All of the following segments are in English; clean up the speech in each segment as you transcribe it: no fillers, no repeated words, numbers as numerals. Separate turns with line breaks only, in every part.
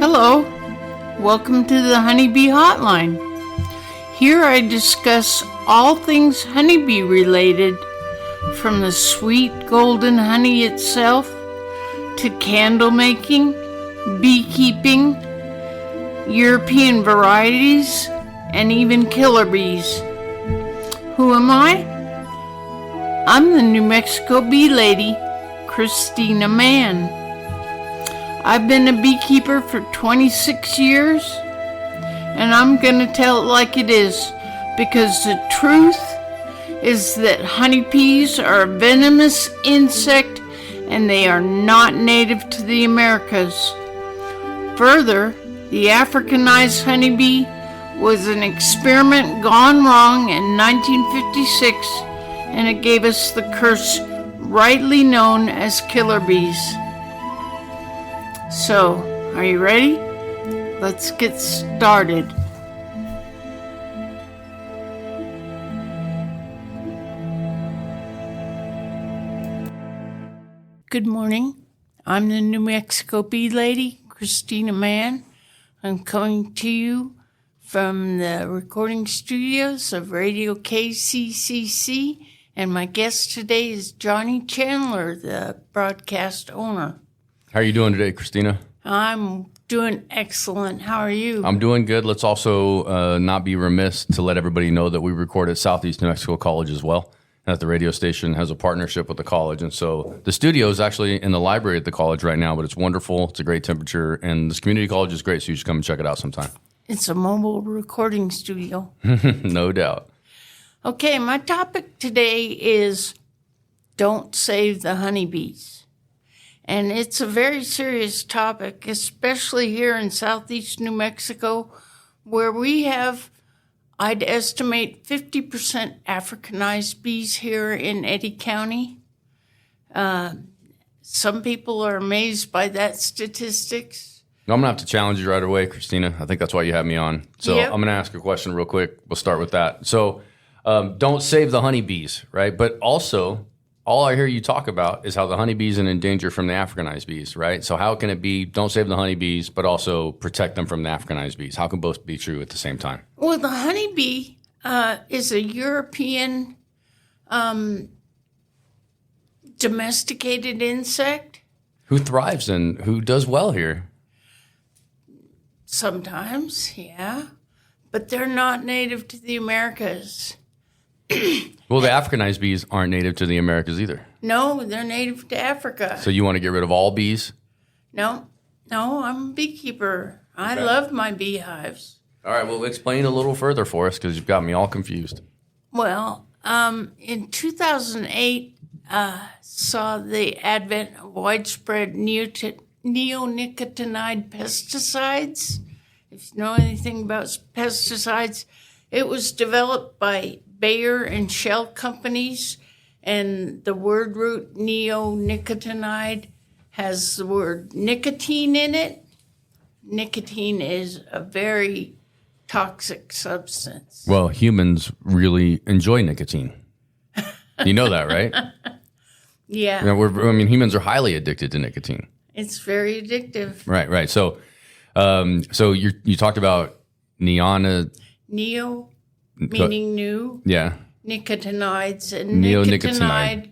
Hello, welcome to the HoneyBee Hotline. Here I discuss all things honeybee related, from the sweet golden honey itself to candle making, beekeeping, European varieties, and even killer bees. Who am I? I'm the New Mexico bee lady, Christina Mann. I've been a beekeeper for 26 years, and I'm going to tell it like it is, because the truth is that honeybees are a venomous insect and they are not native to the Americas. Further, the Africanized honeybee was an experiment gone wrong in 1956, and it gave us the curse rightly known as killer bees. So, are you ready? Let's get started. Good morning. I'm the New Mexico bee lady, Christina Mann. I'm coming to you from the recording studios of Radio KCCC, and my guest today is Johnny Chandler, the broadcast owner.
How are you doing today, Christina?
I'm doing excellent. How are you?
I'm doing good. Let's also not be remiss to let everybody know that we record at Southeast New Mexico College as well, and that the radio station has a partnership with the college. And so the studio is actually in the library at the college right now, but it's wonderful. It's a great temperature, and this community college is great, so you should come and check it out sometime.
It's a mobile recording studio.
No doubt.
Okay, my topic today is don't save the honeybees. And it's a very serious topic, especially here in southeast New Mexico, where we have, I'd estimate, 50% Africanized bees here in Eddy County. Some people are amazed by that statistics.
I'm going to have to challenge you right away, Christina. I think that's why you had me on. So
Yep.
I'm going to ask a question real quick. We'll start with that. So don't save the honeybees, right? But also, all I hear you talk about is how the honeybees are in danger from the Africanized bees, right? So how can it be don't save the honeybees, but also protect them from the Africanized bees? How can both be true at the same time?
Well, the honeybee is a European domesticated insect.
Who thrives and who does well here?
Sometimes, yeah. But they're not native to the Americas.
Well, the Africanized bees aren't native to the Americas either.
No, they're native to Africa.
So you want to get rid of all bees?
No, I'm a beekeeper. I
Okay.
love my beehives.
All right, well, explain a little further for us because you've got me all confused.
Well, in 2008, saw the advent of widespread neonicotinoid pesticides. If you know anything about pesticides, it was developed by Bayer and Shell companies, and the word root neonicotinoid has the word nicotine in it. Nicotine is a very toxic substance.
Well, humans really enjoy nicotine. You know that, right?
Yeah,
Humans are highly addicted to nicotine.
it's very addictive.
Right. So you talked about
Neo, meaning new.
Yeah.
Nicotinoids, and
Neonicotinoid.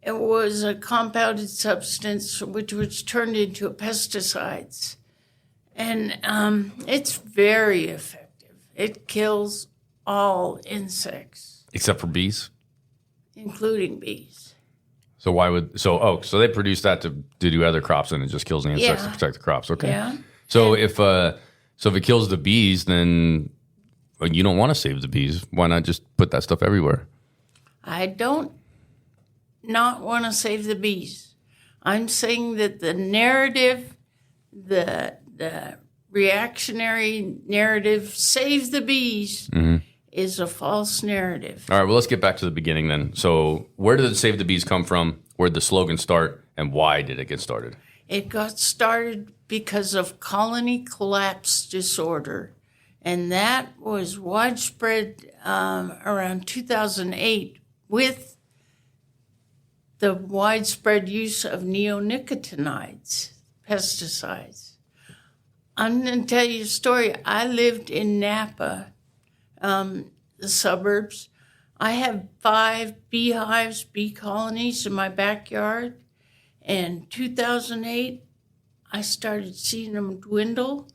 it was a compounded substance which was turned into pesticides, and it's very effective. It kills all insects,
Except for bees.
including bees.
So why would so they produce that to do other crops and it just kills the insects to
Yeah.
protect the crops? Okay.
Yeah.
So if it kills the bees, then you don't want to save the bees. Why not just put that stuff everywhere?
I don't not want to save the bees. I'm saying that the narrative, the reactionary narrative, save the bees, is a false narrative.
All right, well, let's get back to the beginning then. So where did the Save the Bees come from? Where did the slogan start? And why did it get started?
It got started because of colony collapse disorder, and that was widespread around 2008 with the widespread use of neonicotinoids, pesticides. I'm going to tell you a story. I lived in Napa, the suburbs. I have 5 beehives, bee colonies in my backyard. And 2008, I started seeing them dwindle.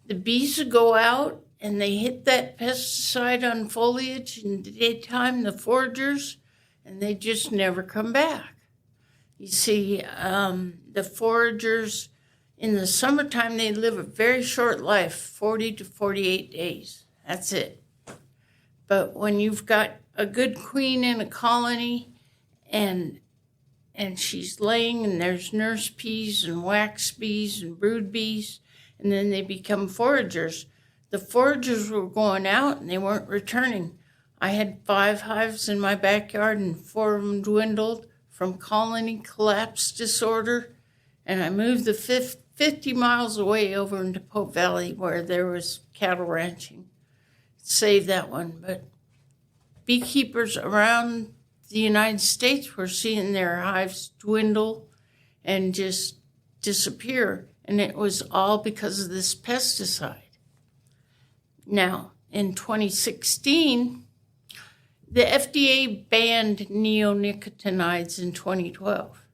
The bees would go out and they hit that pesticide on foliage in the daytime, the foragers, and they just never come back. You see, the foragers, in the summertime, they live a very short life, 40 to 48 days. That's it. But when you've got a good queen in a colony and she's laying and there's nurse bees and wax bees and brood bees, and then they become foragers. The foragers were going out and they weren't returning. I had 5 hives in my backyard and 4 of them dwindled from colony collapse disorder. And I moved the 50 miles away over into Pope Valley where there was cattle ranching. Saved that one. But beekeepers around the United States were seeing their hives dwindle and just disappear. And it was all because of this pesticide. Now, in 2016, the FDA banned neonicotinoids in 2012.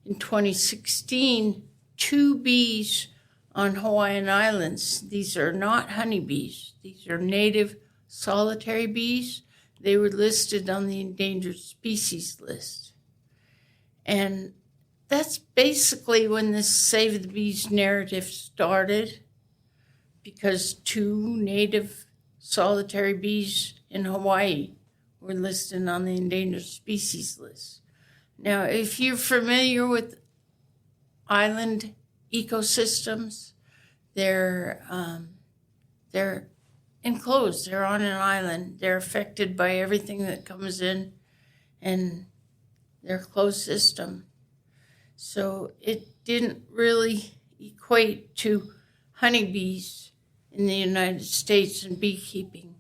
In 2016, 2 bees on Hawaiian Islands, these are not honeybees, these are native solitary bees. They were listed on the endangered species list. And that's basically when this Save the Bees narrative started, because 2 native solitary bees in Hawaii were listed on the endangered species list. Now, if you're familiar with island ecosystems, they're enclosed. They're on an island. They're affected by everything that comes in, and they're a closed system. So it didn't really equate to honeybees in the United States and beekeeping.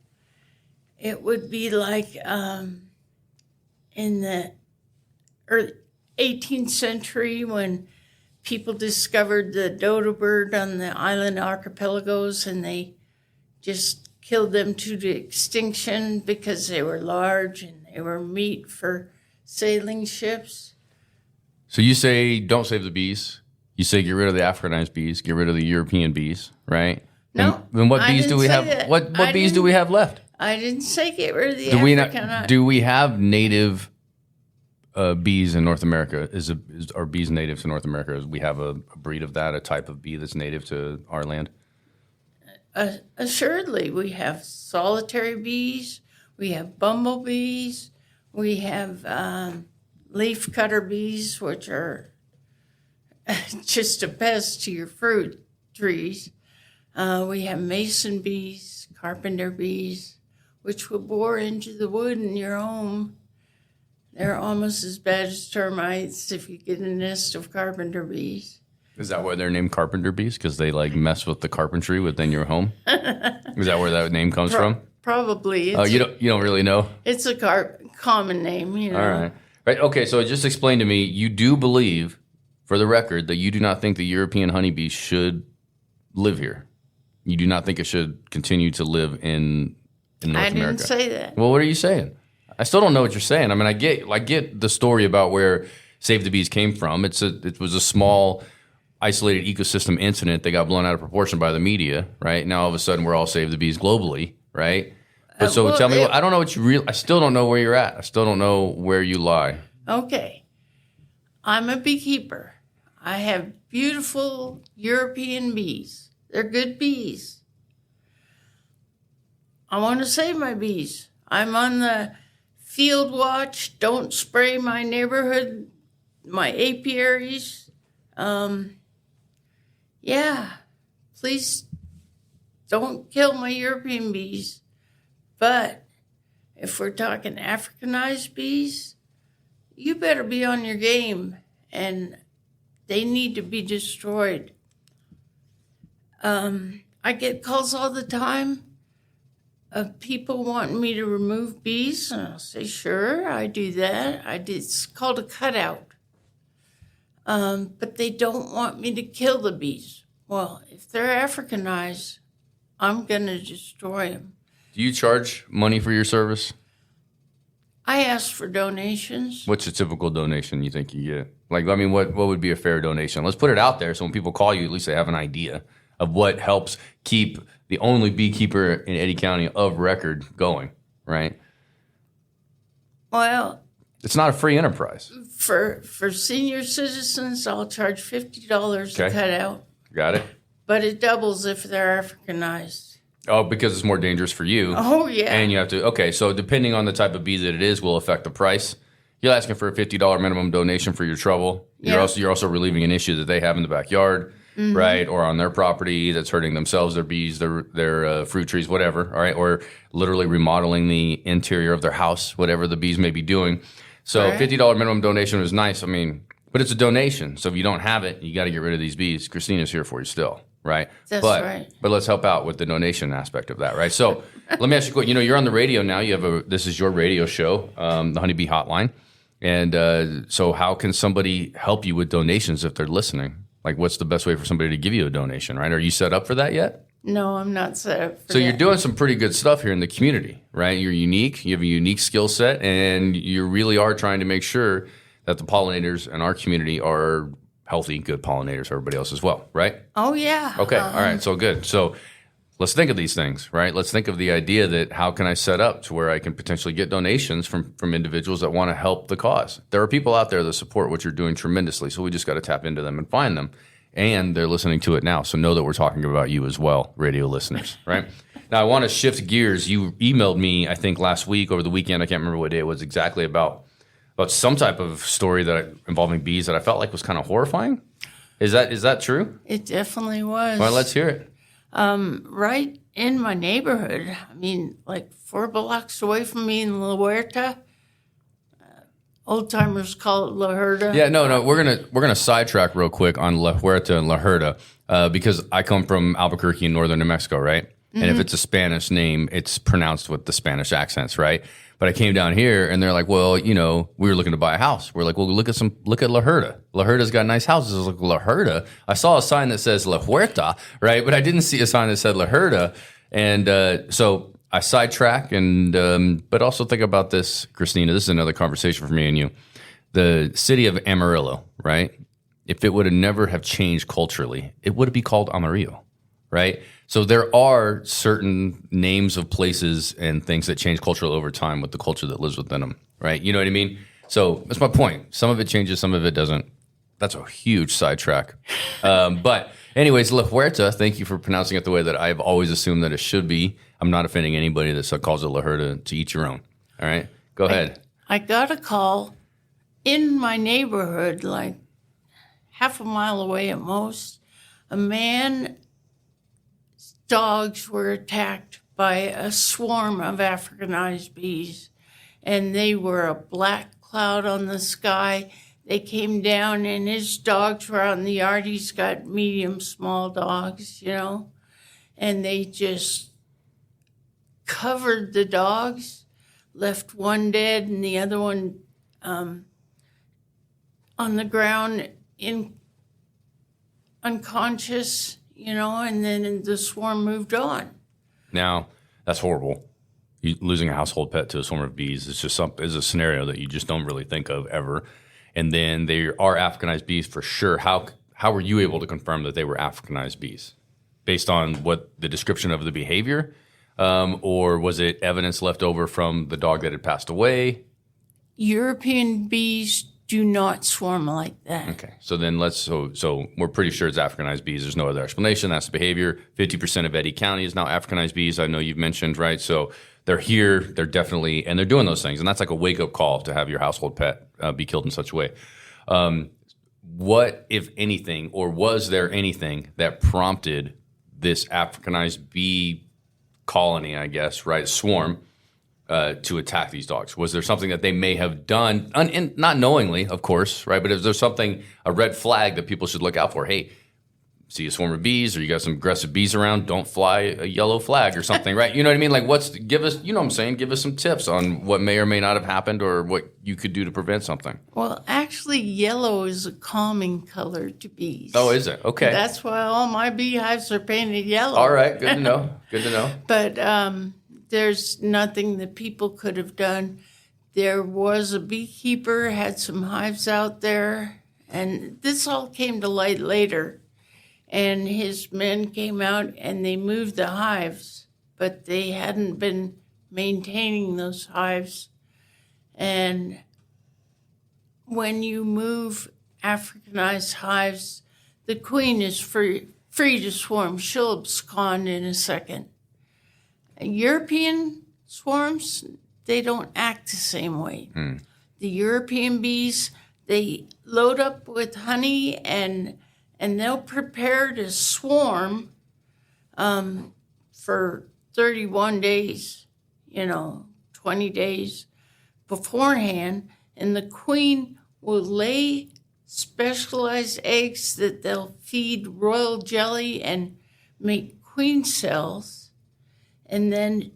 It would be like in the early 18th century when people discovered the dodo bird on the island archipelagos and they just killed them to the extinction because they were large and they were meat for sailing ships.
So you say don't save the bees. You say get rid of the Africanized bees, get rid of the European bees, right?
No.
And what bees do we have?
That.
What bees do we have left?
I didn't say get rid of the Africanized.
Do we have native bees in North America? Are bees native to North America? Do we have a breed of that, a type of bee that's native to our land?
Assuredly, we have solitary bees, we have bumblebees, we have leafcutter bees, which are just a pest to your fruit trees. We have mason bees, carpenter bees, which will bore into the wood in your home. They're almost as bad as termites if you get a nest of carpenter bees.
Is that why they're named carpenter bees? Because they mess with the carpentry within your home? Is that where that name comes from?
Probably.
Oh, you don't really know?
It's a common name, you know.
All right. Okay, so just explain to me, you do believe, for the record, that you do not think the European honeybee should live here. You do not think it should continue to live in North America.
I didn't say that.
Well, what are you saying? I still don't know what you're saying. I mean, I get the story about where Save the Bees came from. It was a small, isolated ecosystem incident that got blown out of proportion by the media, right? Now all of a sudden we're all Save the Bees globally, right? But tell me, I don't know what I still don't know where you're at. I still don't know where you lie.
Okay. I'm a beekeeper. I have beautiful European bees. They're good bees. I want to save my bees. I'm on the field watch. Don't spray my neighborhood, my apiaries. Please don't kill my European bees. But if we're talking Africanized bees, you better be on your game, and they need to be destroyed. I get calls all the time of people wanting me to remove bees, and I'll say, sure, I do that. It's called a cutout. But they don't want me to kill the bees. Well, if they're Africanized, I'm going to destroy them.
Do you charge money for your service?
I ask for donations.
What's a typical donation you think you get? Like, I mean, what would be a fair donation? Let's put it out there so when people call you, at least they have an idea of what helps keep the only beekeeper in Eddy County of record going, right?
Well,
it's not a free enterprise.
For senior citizens, I'll charge $50 to cut out.
Got it.
But it doubles if they're Africanized.
Oh, because it's more dangerous for you.
Oh, yeah.
And you have to, okay, so depending on the type of bee that it is will affect the price. You're asking for a $50 minimum donation for your trouble. You're also relieving an issue that they have in the backyard, right? Or on their property that's hurting themselves, their bees, their fruit trees, whatever, all right? Or literally remodeling the interior of their house, whatever the bees may be doing. So $50 minimum donation is nice. I mean, but it's a donation. So if you don't have it, you got to get rid of these bees. Christina's here for you still. Right.
That's right.
But let's help out with the donation aspect of that, right? So let me ask you a question. You know, you're on the radio now. This is your radio show, the HoneyBee Hotline. And so how can somebody help you with donations if they're listening? Like, what's the best way for somebody to give you a donation, right? Are you set up for that yet?
No, I'm not set up for that.
So you're doing some pretty good stuff here in the community, right? You're unique. You have a unique skill set, and you really are trying to make sure that the pollinators in our community are healthy, good pollinators for everybody else as well, right?
Oh, yeah.
Okay, all right, so good. So let's think of these things, right? Let's think of the idea that how can I set up to where I can potentially get donations from individuals that want to help the cause. There are people out there that support what you're doing tremendously, so we just got to tap into them and find them. And they're listening to it now, so know that we're talking about you as well, radio listeners, right? Now, I want to shift gears. You emailed me, I think, last week, over the weekend. I can't remember what day it was exactly, about some type of story involving bees that I felt like was kind of horrifying. Is that true?
It definitely was.
Well, let's hear it.
Right in my neighborhood, I mean, like 4 blocks away from me in La Huerta. Old timers call it La Huerta.
Yeah, no, we're gonna sidetrack real quick on La Huerta and La Huerta because I come from Albuquerque in northern New Mexico, right? And if it's a Spanish name, it's pronounced with the Spanish accents, right? But I came down here and they're like, well, you know, we were looking to buy a house. We're like, well, look at La Huerta. La Huerta's got nice houses. I was like, La Huerta? I saw a sign that says La Huerta, right? But I didn't see a sign that said La Huerta. And so I sidetrack but also think about this, Christina. This is another conversation for me and you. The city of Amarillo, right? If it would have never have changed culturally, it would be called Amarillo, right? So there are certain names of places and things that change culturally over time with the culture that lives within them, right? You know what I mean? So that's my point. Some of it changes, some of it doesn't. That's a huge sidetrack. But anyways, La Huerta, thank you for pronouncing it the way that I've always assumed that it should be. I'm not offending anybody that calls it La Huerta, to each your own. All right? Go ahead.
I got a call in my neighborhood, like half a mile away at most. A man... dogs were attacked by a swarm of Africanized bees, and they were a black cloud on the sky. They came down, and his dogs were out in the yard. He's got medium, small dogs, you know, and they just covered the dogs, left one dead and the other one on the ground unconscious. You know, and then the swarm moved on. Now,
that's horrible. Losing a household pet to a swarm of bees is just is a scenario that you just don't really think of ever. And then there are Africanized bees for sure. How were you able to confirm that they were Africanized bees? Based on what the description of the behavior? Or was it evidence left over from the dog that had passed away?
European bees do not swarm like that.
Okay, so then so we're pretty sure it's Africanized bees. There's no other explanation. That's the behavior. 50% of Eddy County is now Africanized bees. I know you've mentioned, right? So they're here. They're definitely, and they're doing those things. And that's like a wake-up call to have your household pet be killed in such a way. What, if anything, or was there anything that prompted this Africanized bee colony, I guess, right, swarm, to attack these dogs? Was there something that they may have done, not knowingly, of course, right? But is there something, a red flag that people should look out for? Hey, see a swarm of bees or you got some aggressive bees around, don't fly a yellow flag or something, right? You know what I mean? Like give us, you know what I'm saying? Give us some tips on what may or may not have happened or what you could do to prevent something.
Well, actually, yellow is a calming color to bees.
Oh, is it? Okay.
That's why all my beehives are painted yellow.
All right. Good to know. Good to know.
But there's nothing that people could have done. There was a beekeeper, had some hives out there, and this all came to light later. And his men came out and they moved the hives, but they hadn't been maintaining those hives. And when you move Africanized hives, the queen is free to swarm. She'll abscond in a second. European swarms, they don't act the same way. The European bees, they load up with honey and they'll prepare to swarm for 31 days, 20 days beforehand, and the queen will lay specialized eggs that they'll feed royal jelly and make queen cells, and then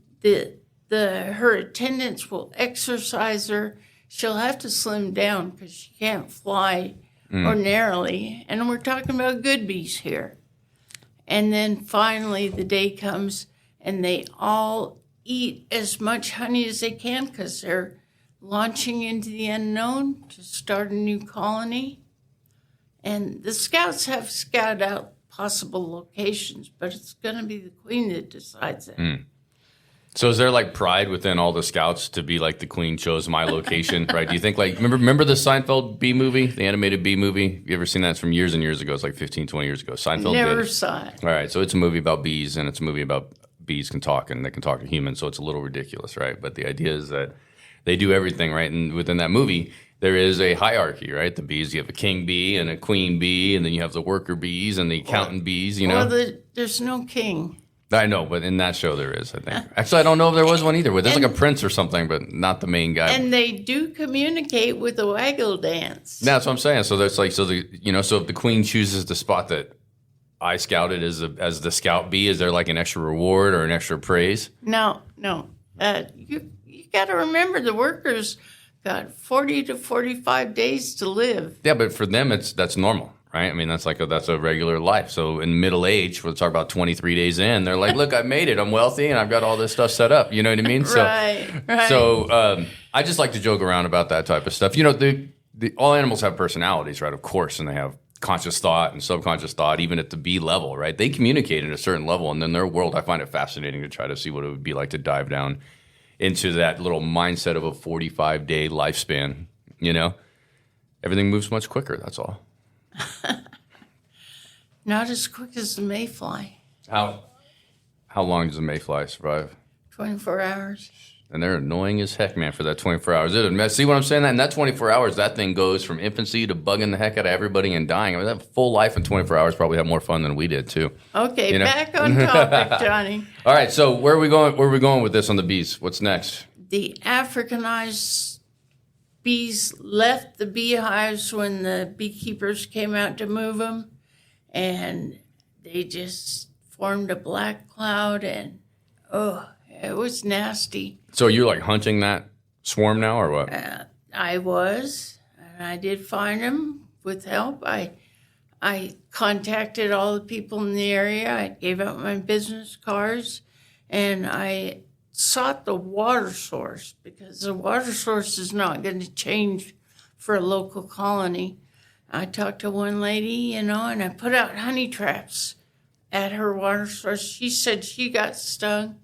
her attendants will exercise her. She'll have to slim down because she can't fly ordinarily, and we're talking about good bees here. And then finally the day comes and they all eat as much honey as they can because they're launching into the unknown to start a new colony. And the scouts have scouted out possible locations, but it's going to be the queen that decides it.
So is there like pride within all the scouts to be like the queen chose my location, right? Do you think like, remember the Seinfeld bee movie, the animated bee movie? You ever seen that? It's from years and years ago. It's like 15, 20 years ago. Seinfeld
Never
did.
saw it.
All right. So it's a movie about bees and it's a movie about bees can talk and they can talk to humans. So it's a little ridiculous, right? But the idea is that they do everything, right? And within that movie, there is a hierarchy, right? The bees, you have a king bee and a queen bee, and then you have the worker bees and the accountant bees,
Well, there's no king.
I know, but in that show there is, I think. Actually, I don't know if there was one either. There's like a prince or something, but not the main guy.
And they do communicate with a waggle dance.
That's what I'm saying. So there's like, so if the queen chooses the spot that I scouted as the scout bee, is there like an extra reward or an extra praise?
No. You got to remember the workers got 40 to 45 days to live.
Yeah, but for them, that's normal. Right? I mean, that's a regular life. So in middle age, we'll talk about 23 days in, they're like, look, I made it. I'm wealthy and I've got all this stuff set up. You know what I mean?
Right.
So I just like to joke around about that type of stuff. All animals have personalities, right? Of course. And they have conscious thought and subconscious thought, even at the bee level, right? They communicate at a certain level. And then their world, I find it fascinating to try to see what it would be like to dive down into that little mindset of a 45-day lifespan, Everything moves much quicker, that's all.
Not as quick as the mayfly.
How long does a mayfly survive?
24 hours.
And they're annoying as heck, man, for that 24 hours. See what I'm saying? In that 24 hours, that thing goes from infancy to bugging the heck out of everybody and dying. I mean, that full life in 24 hours probably had more fun than we did, too.
Okay, back on topic, Johnny.
All right, so where are we going with this on the bees? What's next?
The Africanized bees left the beehives when the beekeepers came out to move them, and they just formed a black cloud, and it was nasty.
So you're like hunting that swarm now, or what?
I was, and I did find them with help. I contacted all the people in the area. I gave out my business cards, and I sought the water source, because the water source is not going to change for a local colony. I talked to one lady, and I put out honey traps at her water source. She said she got stung.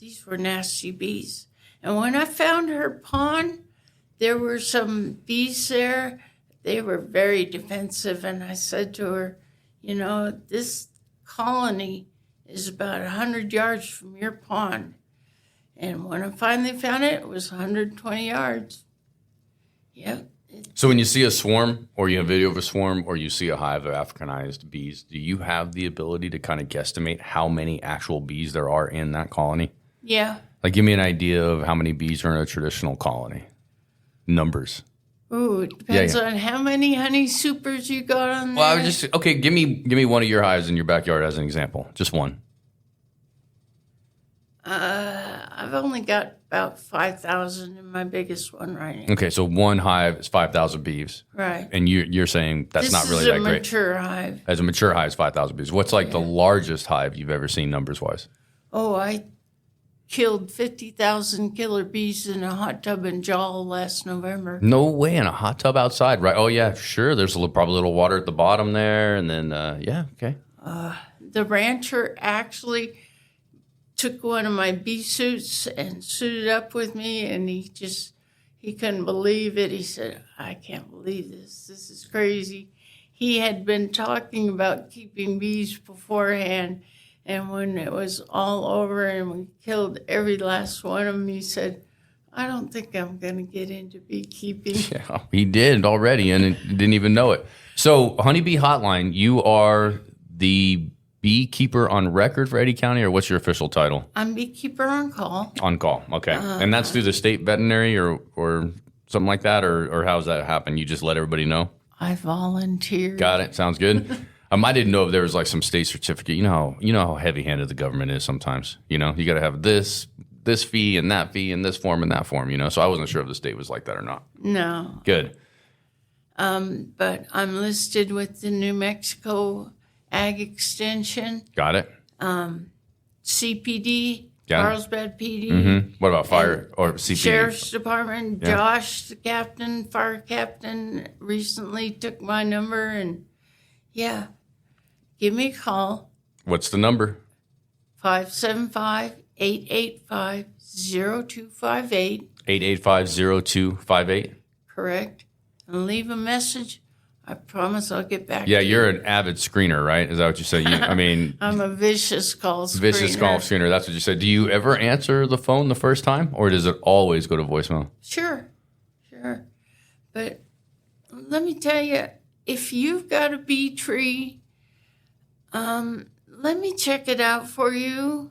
These were nasty bees. And when I found her pond, there were some bees there. They were very defensive, and I said to her, this colony is about 100 yards from your pond. And when I finally found it, it was 120 yards. Yep.
So when you see a swarm, or you have video of a swarm, or you see a hive of Africanized bees, do you have the ability to kind of guesstimate how many actual bees there are in that colony?
Yeah.
Like, give me an idea of how many bees are in a traditional colony. Numbers.
Ooh, it depends on how many honey supers you got on there.
Well, I was just okay. Give me one of your hives in your backyard as an example. Just one.
I've only got about 5,000 in my biggest one right now.
Okay, so one hive is 5,000 bees.
Right.
And you're saying that's not really that great.
This is a mature hive.
As a mature hive, is 5,000 bees. What's like the largest hive you've ever seen numbers-wise?
Oh, I killed 50,000 killer bees in a hot tub in Jol last November.
No way, in a hot tub outside, right? Oh, yeah, sure. There's probably a little water at the bottom there, and then, yeah, okay.
The rancher actually took one of my bee suits and suited up with me, and he couldn't believe it. He said, I can't believe this. This is crazy. He had been talking about keeping bees beforehand, and when it was all over and we killed every last one of them, he said, I don't think I'm going to get into beekeeping.
Yeah, he did already and didn't even know it. So, HoneyBee Hotline, you are the beekeeper on record for Eddy County, or what's your official title?
I'm beekeeper on call.
On call, okay. And that's through the state veterinary or something like that, or how does that happen? You just let everybody know?
I volunteer.
Got it. Sounds good. I didn't know if there was like some state certificate. You know how heavy-handed the government is sometimes. You got to have this fee and that fee and this form and that form. So I wasn't sure if the state was like that or not.
No.
Good.
But I'm listed with the New Mexico Ag Extension.
Got it.
CPD,
Got
Carlsbad PD.
Mm-hmm. What about fire or CPD?
Sheriff's Department.
Yeah.
Josh, the captain, fire captain, recently took my number, and yeah, give me a call.
What's the number?
575-885-0258.
885-0258.
Correct. And leave a message. I promise I'll get back to
Yeah,
you.
you're an avid screener, right? Is that what you say?
I'm a vicious call screener.
Vicious call screener. That's what you said. Do you ever answer the phone the first time, or does it always go to voicemail?
Sure. But let me tell you, if you've got a bee tree, let me check it out for you.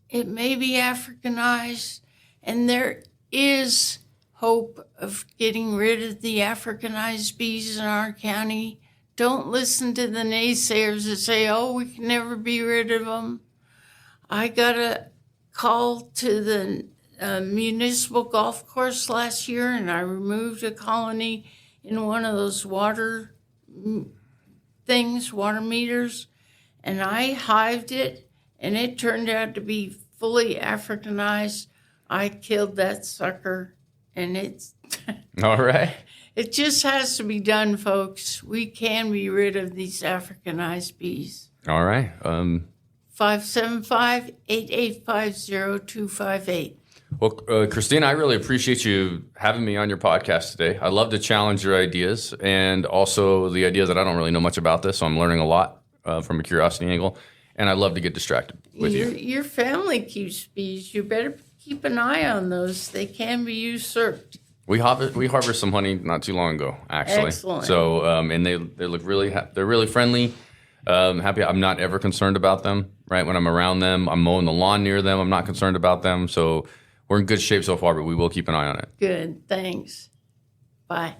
It may be Africanized, and there is hope of getting rid of the Africanized bees in our county. Don't listen to the naysayers that say, oh, we can never be rid of them. I got a call to the municipal golf course last year, and I removed a colony in one of those water meters, and I hived it, and it turned out to be fully Africanized. I killed that sucker. And it's
all right.
It just has to be done, folks. We can be rid of these Africanized bees.
All right.
575-885-0258.
Well, Christina, I really appreciate you having me on your podcast today. I love to challenge your ideas and also the idea that I don't really know much about this, so I'm learning a lot from a curiosity angle, and I love to get distracted with you.
Your family keeps bees. You better keep an eye on those. They can be usurped.
We harvested some honey not too long ago, actually.
Excellent.
So, and they look really they're really friendly. Happy. I'm not ever concerned about them. Right when I'm around them, I'm mowing the lawn near them. I'm not concerned about them. So we're in good shape so far, but we will keep an eye on it.
Good. Thanks. Bye.